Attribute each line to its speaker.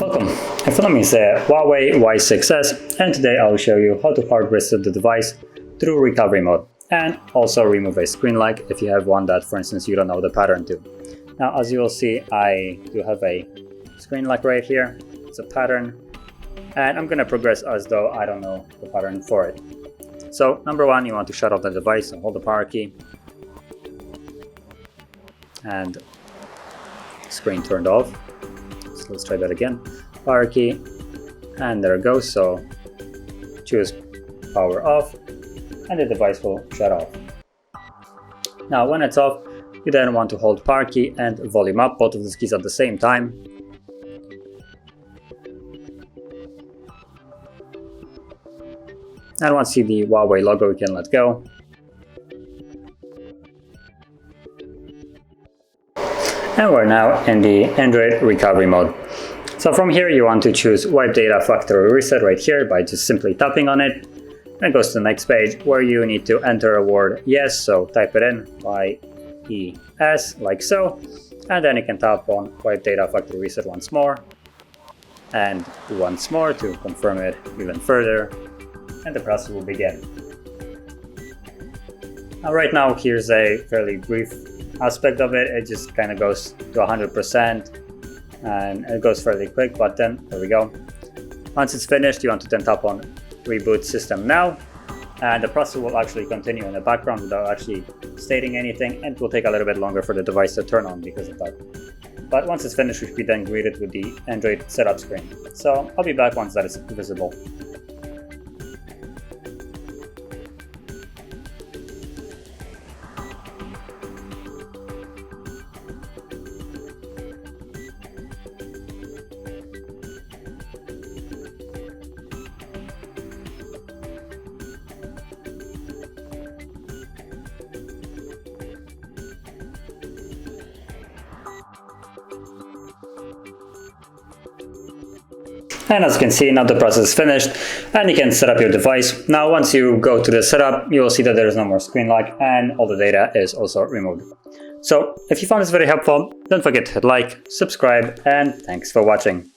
Speaker 1: Welcome, in front of me is a HUAWEI Y6s, and today I'll show you how to hard reset the device through recovery mode, and also remove a screen lock if you have one that, for instance, you don't know the pattern to. Now, as you will see, I do have a screen lock right here. It's a pattern, and I'm going to progress as though I don't know the pattern for it. So, number one, you want to shut off the device, so hold the power key, and screen turned off. So let's try that again. Power key, and there it goes. So choose power off, and the device will shut off. Now, when it's off, you then want to hold power key and volume up, both of these keys at the same time. And once you see the HUAWEI logo, you can let go. And we're now in the Android recovery mode. So from here, you want to choose Wipe Data Factory Reset right here by just simply tapping on it. And it goes to the next page where you need to enter a word yes, so type it in Y-E-S, like so. And then you can tap on Wipe Data Factory Reset once more. And once more to confirm it even further. And the process will begin. Now, right now, here's a fairly brief aspect of it. It just kind of goes to 100% and it goes fairly quick, but then there we go. Once it's finished, you want to then tap on Reboot System Now, and the process will actually continue in the background without actually stating anything, and it will take a little bit longer for the device to turn on because of that. But once it's finished, we should be then greeted with the Android setup screen. So I'll be back once that is visible. And as you can see, now the process is finished and you can set up your device. Now, once you go to the setup, you will see that there is no more screen lock and all the data is also removed. So if you found this very helpful, don't forget to hit like, subscribe, and thanks for watching.